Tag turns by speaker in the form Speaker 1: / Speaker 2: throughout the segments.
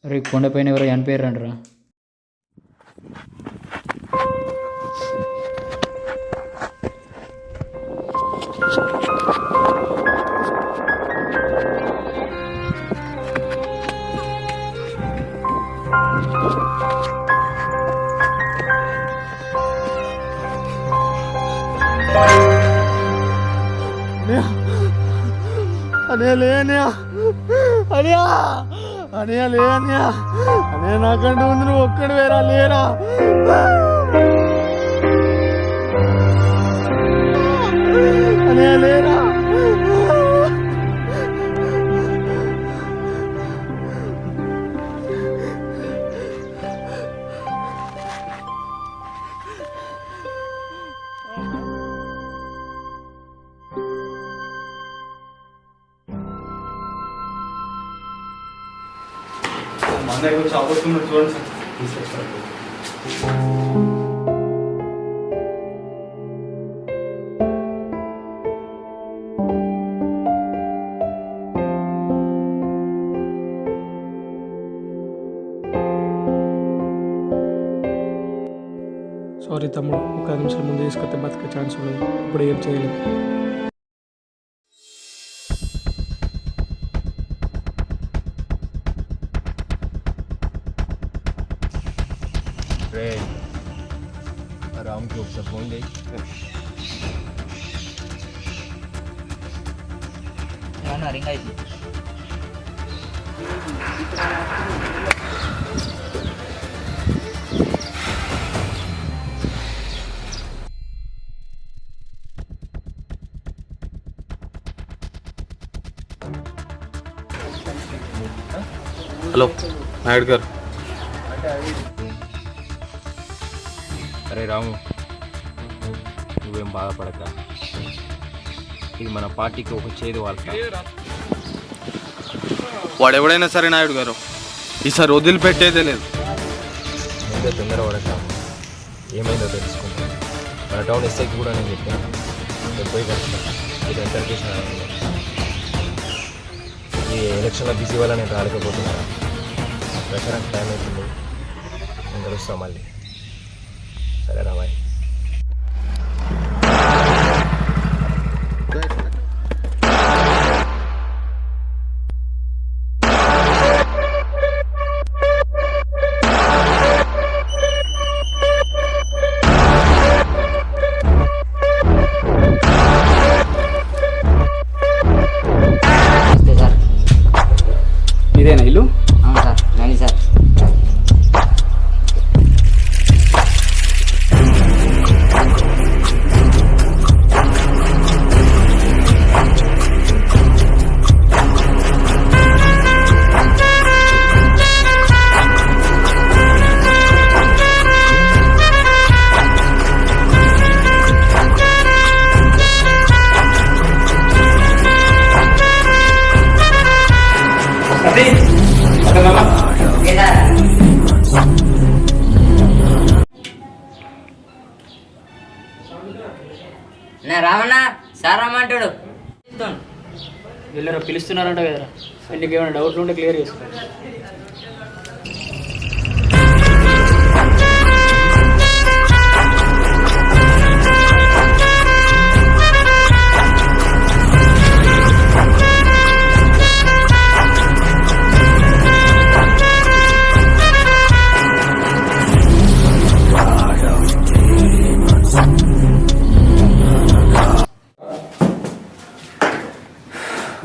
Speaker 1: అరే కొండపైన ఎవరో చనిపోయారంటరా.
Speaker 2: అనే నాకంటూ ఉంది, నువ్వు ఒక్కడు వేరా లేరా? అనే లేరా?
Speaker 3: చూడండి సార్.
Speaker 2: సారీ తమ్ముడు, ఒక 5 నిమిషాల ముందు తీసుకొస్తే బతికే ఛాన్స్ ఉండదు. ఇప్పుడు ఏం చేయలేదు.
Speaker 4: राम के ऊपर फोन दे।
Speaker 1: रिंग आई थी.
Speaker 3: హలో నాయుడు గారు.
Speaker 4: అరే రాము, నువ్వేం బాధపడక. ఇది మన పార్టీకి ఒక చేదు వాళ్ళ.
Speaker 3: వాడు ఎవడైనా సరే నాయుడు గారు, ఈసారి వదిలిపెట్టేదే లేదు.
Speaker 4: ముందే తొందరపడక, ఏమైందో తెలుసుకుంటాం. మన టౌన్ ఎస్ఐకి కూడా నేను చెప్పాను, పోయి కలుస్తాను. ఇది ఇంటర్కేషన్ ఈ ఎలక్షన్లో బిజీ వల్ల నేను రాలేకపోతున్నాను. ప్రచారానికి టైం అవుతుంది, నేను కలుస్తాను మళ్ళీ. సరే రాబాయ్.
Speaker 1: ఇదేనా ఇల్లు? Sir Nani sir.
Speaker 5: Ravana sir రమ్మంటాడు.
Speaker 1: వీళ్ళరా పిలుస్తున్నారంట కదరా, నీకు ఏమైనా డౌట్లు ఉంటే క్లియర్ చేసుకో.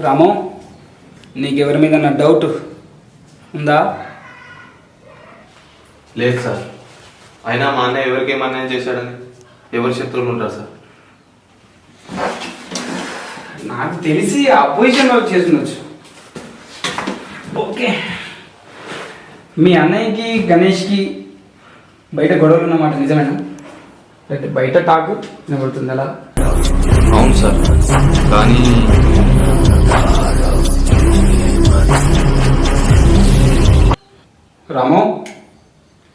Speaker 6: రాము, నీకెవరి మీద నా డౌట్ ఉందా?
Speaker 3: లేదు సార్. అయినా మా అన్నయ్య ఎవరికి ఏమన్నా చేశాడని ఎవరి శత్రువులు ఉంటారు సార్?
Speaker 6: నాకు తెలిసి అపోజిషన్ వర్క్ చేస్తుండొచ్చు. ఓకే, మీ అన్నయ్యకి గణేష్కి బయట గొడవలు ఉన్నమాట నిజమేనా? అంటే బయట టాకు వినబడుతుంది అలా?
Speaker 3: అవును సార్, కానీ
Speaker 6: రాము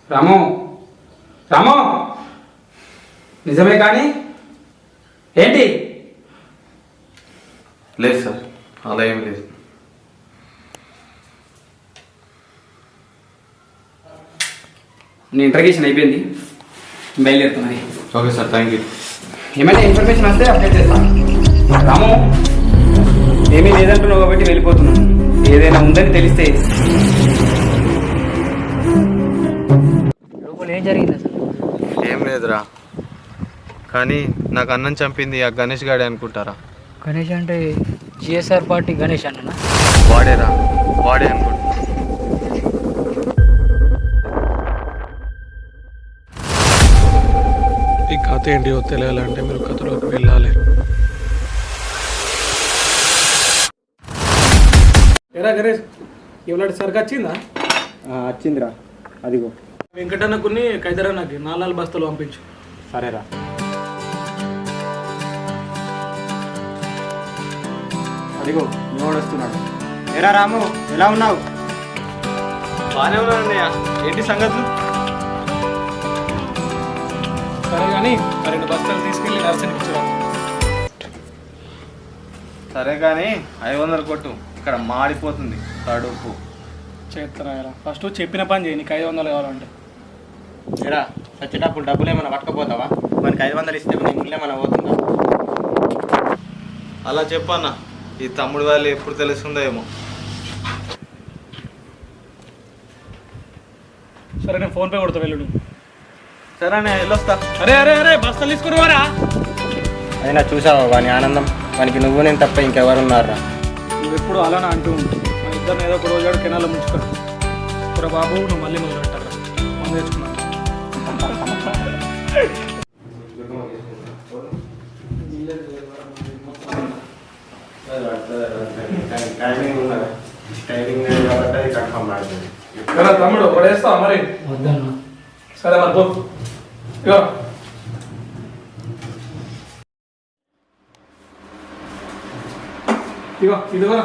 Speaker 6: రాము రాము, నిజమే కానీ ఏంటి?
Speaker 3: లేదు సార్, అలా ఏమి లేదు.
Speaker 6: నీ ఇంట్రగేషన్ అయిపోయింది, బయలుదేరుతున్నాయి.
Speaker 3: Okay sir, thank you.
Speaker 6: ఏమైనా ఇన్ఫర్మేషన్ వస్తే అప్డేట్ చేస్తాను. రాము, ఏమీ లేదంటున్నావు కాబట్టి వెళ్ళిపోతున్నాను. ఏదైనా ఉందని తెలిస్తే.
Speaker 1: లోపల ఏం జరిగింది అసలు?
Speaker 3: ఏం లేదురా, కానీ నాకు అన్నం చంపింది ఆ గణేష్ గాడే అనుకుంటారా?
Speaker 1: గణేష్ అంటే జిఎస్ఆర్ పార్టీ గణేష్ అన్న?
Speaker 3: వాడేరా, వాడే అనుకుంటా.
Speaker 2: ఈ కథ ఏంటియో తెలియాలంటే మీరు కథలోకి వెళ్ళాలి. ఎరా గణేష్, ఇవాళ సరుకు వచ్చిందా?
Speaker 7: వచ్చిందిరా, అదిగో.
Speaker 2: వెంకటన్నకుని కైదరన్నకి 4 బస్తాలు పంపించు.
Speaker 7: సరేరా. అదిగో నివాడు వస్తున్నాడు. ఏరా రాము, ఎలా ఉన్నావు?
Speaker 3: బాగానే ఉన్నానన్నయ్య, ఏంటి సంగతులు?
Speaker 2: సరే కానీ 2 బస్తాలు తీసుకెళ్ళి నర్సరీకి ఇచ్చురా.
Speaker 3: సరే కానీ 500 కొట్టు, ఇక్కడ మాడిపోతుంది కడుపు.
Speaker 2: చేస్తారా? ఫస్ట్ చెప్పిన పని చేయి, నీకు 500 కావాలంటే.
Speaker 7: ఏరా, వచ్చేటప్పుడు డబ్బులు ఏమైనా పట్టుకపోతావా? మనకి 500 ఇస్తే నీ ముళ్ళు ఏమైనా పోతుందా?
Speaker 3: అలా చెప్పన్న, ఈ తమ్ముడు వాళ్ళు ఎప్పుడు తెలుస్తుందో ఏమో.
Speaker 2: సరే, నేను ఫోన్పే కొడతా, వెళ్ళు.
Speaker 3: సరే నేను వెళ్ళొస్తా.
Speaker 2: అరే అరే అరే, బస్తాలు తీసుకున్నావారా?
Speaker 7: అయినా చూసావా వాని ఆనందం? వానికి నువ్వు నేను తప్ప ఇంకెవరున్నారా?
Speaker 2: నువ్వు ఎప్పుడు అలానే అంటూ ఉంటావు. మన ఇద్దరిని ఏదో ఒక రోజు కెనాల్లో ముంచుతాడు. పుర బాబు, నువ్వు మళ్ళీ మొదలు పెట్టారా? మనం తెచ్చుకున్నాను. తమ్ముడు పడేస్తావా మరి?
Speaker 1: వద్దన్నా.
Speaker 2: సరే మరి పో. ఇగో ఇగో ఇదిగో.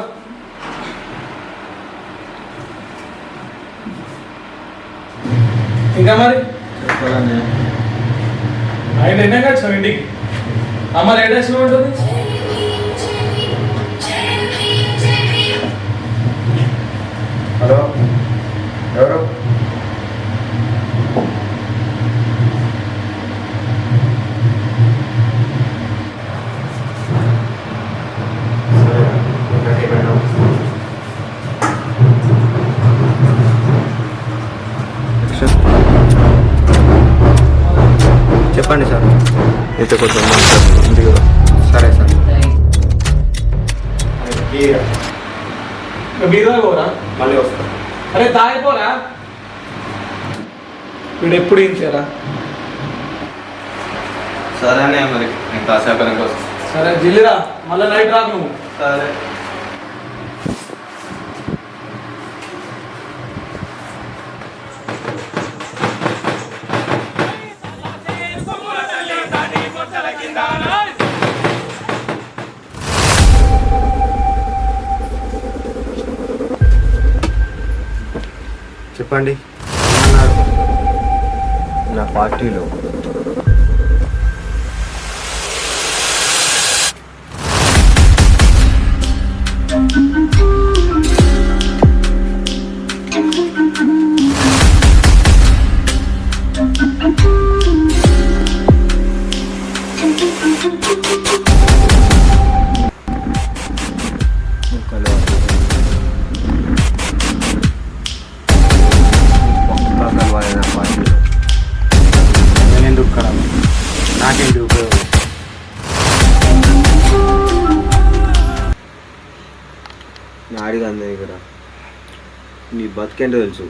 Speaker 2: ఇంకా మరి ఆయన ఎన్నే కట్టావు ఇంటికి? అమ్మ ఏ డేస్లో ఉంటుంది?
Speaker 7: హలో, ఎవరు? చెప్పండి సార్.
Speaker 3: ఇంత కొంచెం మాట్లాడుతుంది కదా.
Speaker 7: సరే సార్.
Speaker 2: బీదా పోరా,
Speaker 7: మళ్ళీ వస్తా.
Speaker 2: అరే తాగిపోరా. వీడు ఎప్పుడు ఇంచారా?
Speaker 3: సరేనే మరి, నేను కాసేపు కోసం.
Speaker 2: సరే జిల్లిరా, మళ్ళీ నైట్ రాకు నువ్వు.
Speaker 3: సరే.
Speaker 7: చెప్పండి.
Speaker 4: నా పార్టీలో
Speaker 7: నేనెందుకు కరాలి? నాకేంటి ఉపయోగం?
Speaker 4: నాయుడు గారి దగ్గర నీ బతికేంటో తెలుసు,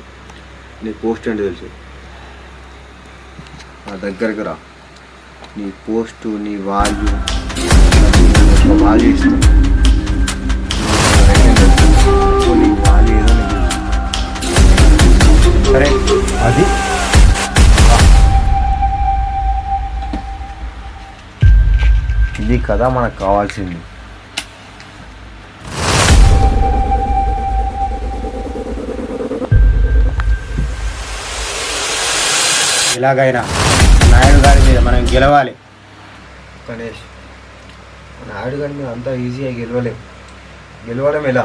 Speaker 4: నీ పోస్ట్ ఏంటో తెలుసు. నా దగ్గరకు రా, నీ పోస్టు నీ వాల్యూ ఇస్తాను. నీ వాల్యూ ఏదో నీకు సరే అది ఇది కదా మనకు కావాల్సింది.
Speaker 7: ఎలాగైనా నాయుడు గారి మీద మనం గెలవాలి.
Speaker 4: గణేష్, నాయుడు గారి మీద అంతా ఈజీగా గెలవడం ఎలా?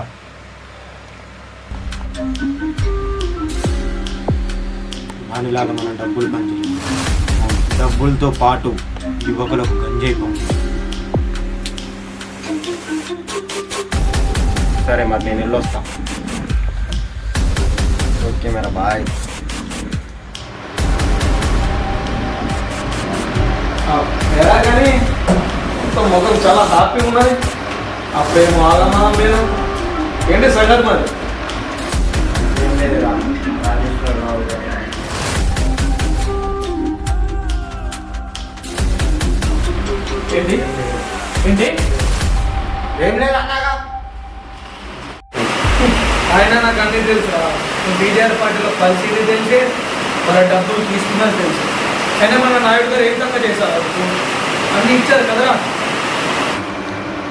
Speaker 7: దానిలాగా మనం డబ్బులు పంచాలి. డబ్బులతో పాటు యువకులకు గంజాయి పంపు. సరే మరి నేను వెళ్ళొస్తా.
Speaker 4: ఓకే మేరా, బాయ్.
Speaker 2: ఎలా కానీ మొఖం చాలా హ్యాపీగా ఉన్నది. అప్పుడేమో ఆగమా మీరు ఏంటి సంగతి మరి?
Speaker 4: ఏం లేదు రా, రాజేశ్వరరావు గారు
Speaker 2: ఏంటి ఏంటి
Speaker 7: ఏం లేదు అన్నాగా.
Speaker 2: ఆయన నాకు అన్నీ తెలుసు. బీజేపీ పార్టీలో పరిస్థితి తెలిసి వాళ్ళ డబ్బులు తీసుకున్నది తెలుసు. అయినా మన నాయుడు గారు ఏ విధంగా చేశారు? అన్నీ ఇచ్చారు కదరా.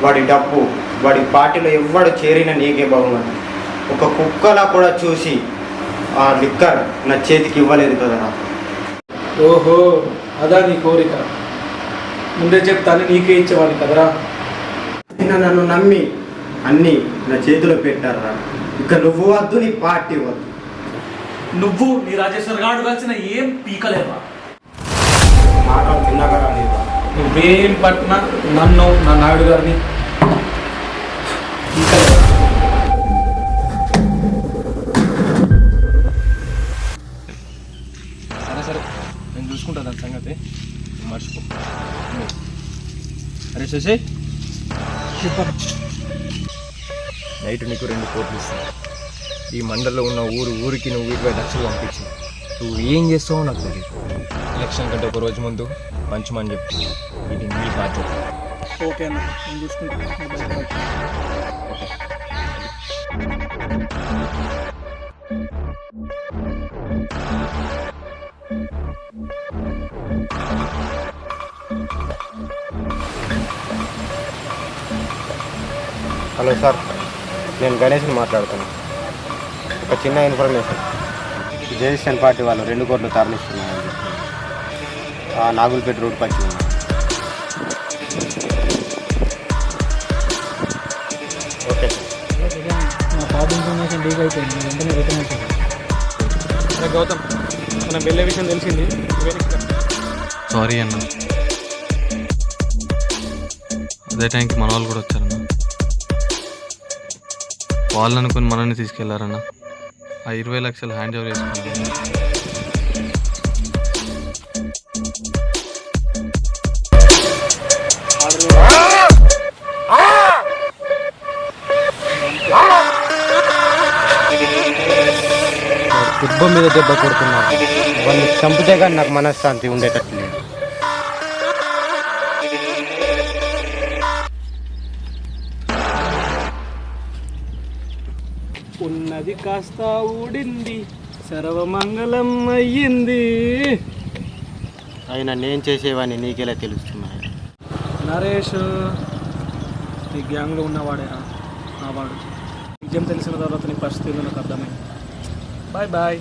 Speaker 7: వాడి డబ్బు వాడి పార్టీలో ఎవ్వడు చేరిన నీకే బహుమతి. ఒక కుక్కలా కూడా చూసి ఆ లిక్కర్ నా చేతికి ఇవ్వలేదు కదరా.
Speaker 2: ఓహో, అదా నీ కోరిక. ముందే చెప్తాను నీకే ఇచ్చేవాడిని కదరా.
Speaker 7: నిన్న నన్ను నమ్మి అన్నీ నా చేతిలో పెట్టారా. ఇక నువ్వు వద్దు, నీ పార్టీ వద్దు.
Speaker 2: నువ్వు నీ రాజేశ్వర్ గారు కలిసిన ఏం పీకలేవా?
Speaker 7: మాటలు తిన్నాగా లేదా?
Speaker 2: నువ్వేం పట్టినా నన్ను నా నాయుడు గారిని పీకలేవా?
Speaker 4: సరే సరే, నేను చూసుకుంటా దాని సంగతి, మర్చిపో. అరే శశి, నైట్ నీకు 2 కోట్లు ఇస్తాను. ఈ మండలంలో ఉన్న ఊరికి నువ్వు 20 లక్షలు పంపించి నువ్వు ఏం చేస్తావో నాకు తెలియదు. ఎలక్షన్ కంటే ఒక రోజు ముందు మంచిమని చెప్పి ఇది నీ బాధ్యత.
Speaker 2: ఓకే అన్న, నేను చూసుకుంటాను.
Speaker 7: హలో సార్, నేను గణేష్ని మాట్లాడుతున్నాను. ఒక చిన్న ఇన్ఫర్మేషన్. జేఎస్ఎన్ పార్టీ వాళ్ళు 2 కోట్లు తరలిస్తున్నారని చెప్పి నాగులపేట రోడ్ పచ్చి ఉన్నారు. Okay
Speaker 2: sir. గౌతమ్, మనం వెళ్ళే విషయం తెలిసింది.
Speaker 3: సారీ అన్న, అదే టైంకి మన వాళ్ళు కూడా వచ్చారన్న. వాళ్ళు అనుకుని మనల్ని తీసుకెళ్లారన్న. ఆ 20 లక్షలు హ్యాండ్ ఓవర్ చేసుకున్నాను.
Speaker 7: దెబ్బ మీద దెబ్బ కొడుతున్నారు. వాళ్ళని చంపితే కానీ నాకు మనశ్శాంతి ఉండేటట్టు లేదు.
Speaker 2: ఉన్నది కాస్త ఊడింది, సర్వమంగళం అయ్యింది.
Speaker 7: అయినా నేను చేసేవాడిని నీకెలా తెలుస్తున్నాయి?
Speaker 2: నరేష్ ఈ గ్యాంగ్లో ఉన్నవాడేరా నా వాడు. నిజం తెలిసిన తర్వాత నీ పరిస్థితి నాకు అర్థమైంది. Bye bye.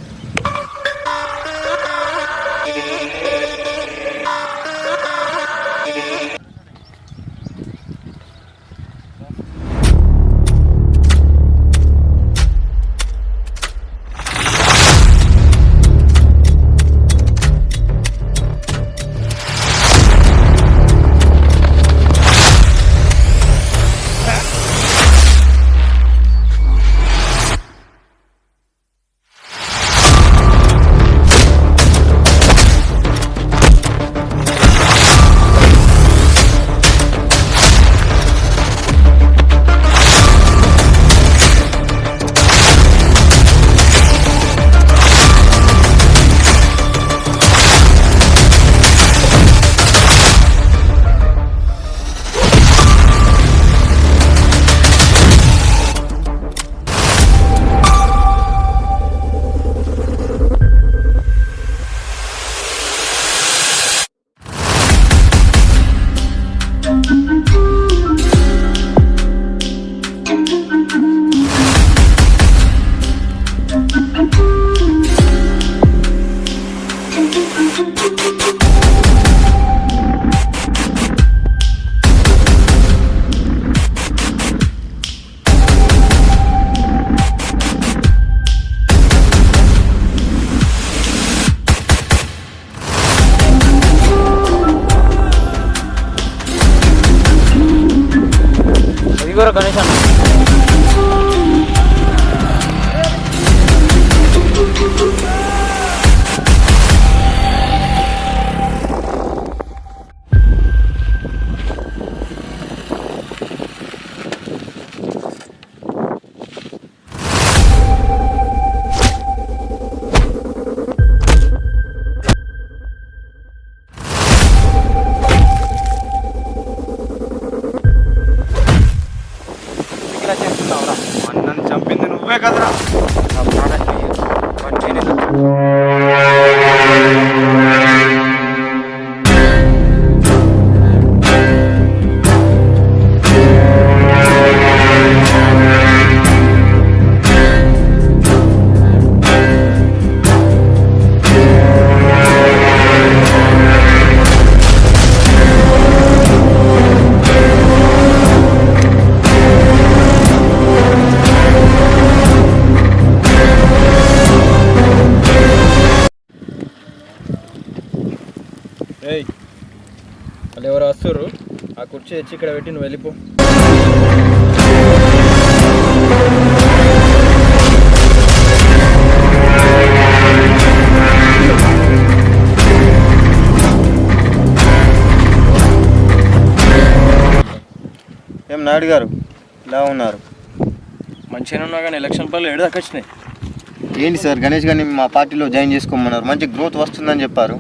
Speaker 1: నీకు గణేష్ అన్న.
Speaker 4: ఇలా చేస్తున్నావురా?
Speaker 3: అన్నని చంపింది నువ్వే కదరా.
Speaker 4: నా ప్రాణానికి వాడు నేనేనా? ఏయ్, వాళ్ళు ఎవరు వస్తుర్రు? ఆ కుర్చీ తెచ్చి ఇక్కడ పెట్టి నువ్వు వెళ్ళిపో.
Speaker 7: ఏం నాయుడు గారు ఇలా ఉన్నారు?
Speaker 4: మంచిగానే ఉన్నా కానీ ఎలక్షన్ పనులు ఏడు దాకా వచ్చినాయి.
Speaker 7: ఏంటి సార్, గణేష్ గారిని మా పార్టీలో జాయిన్ చేసుకోమన్నారు, మంచి గ్రోత్ వస్తుందని చెప్పారు.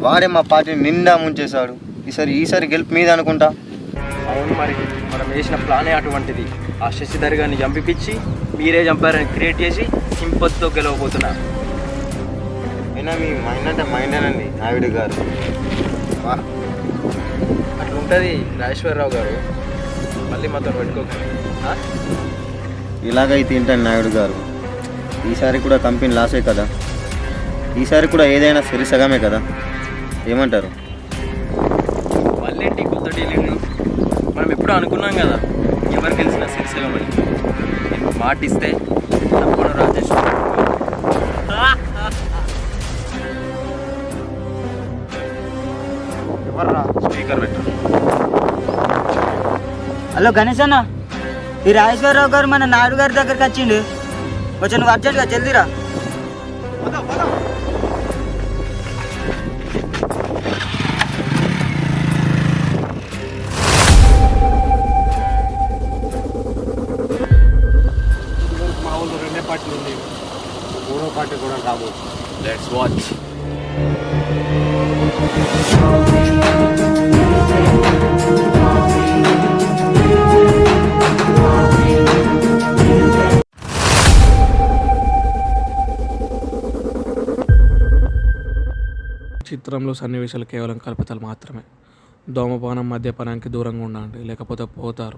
Speaker 7: వాడే మా పార్టీని నిండా ముంచేశాడు. ఈసారి గెలుపు మీద అనుకుంటా.
Speaker 4: అవును, మరి మనం వేసిన ప్లానే అటువంటిది. ఆ శశిధర్ గారిని చంపిపించి మీరే చంపారని క్రియేట్ చేసి సింపత్తో గెలవబోతున్నా.
Speaker 7: అయినా మీ మైండ్ అంటే మైండేనండి నాయుడు గారు.
Speaker 4: అట్లుంటుంది రాజేశ్వరరావు గారు. మళ్ళీ మాతో పెట్టుకోకండి.
Speaker 7: ఇలాగైతే ఏంటండి నాయుడు గారు, ఈసారి కూడా కంపెనీ లాసే కదా, ఈసారి కూడా ఏదైనా సరిసగమే కదా, ఏమంటారు?
Speaker 4: మళ్ళీ కొత్త డీలింగ్. మనం ఎప్పుడూ అనుకున్నాం కదా ఎవరు తెలిసిన శిరసగమని. నేను మాటిస్తే తప్పకుండా రాజేష్.
Speaker 7: ఎవర్రా స్పీకర్ పెట్టు.
Speaker 8: హలో గణేష్ అన్న, ఈ రాజేశ్వరరావు గారు మన నాయుడు గారి దగ్గరికి వచ్చిండు. కొంచెం నువ్వు అర్జెంట్గా జల్దీరా.
Speaker 7: మా ఊళ్ళో రెండే పార్టీలు ఉంది, మూడో పార్టీ కూడా రాబోతుంది.
Speaker 4: Let's watch.
Speaker 2: చిత్రంలో సన్నివేశాలు కేవలం కల్పితాలు మాత్రమే. ధూమపానం మద్యపానానికి దూరంగా ఉండండి, లేకపోతే పోతారు.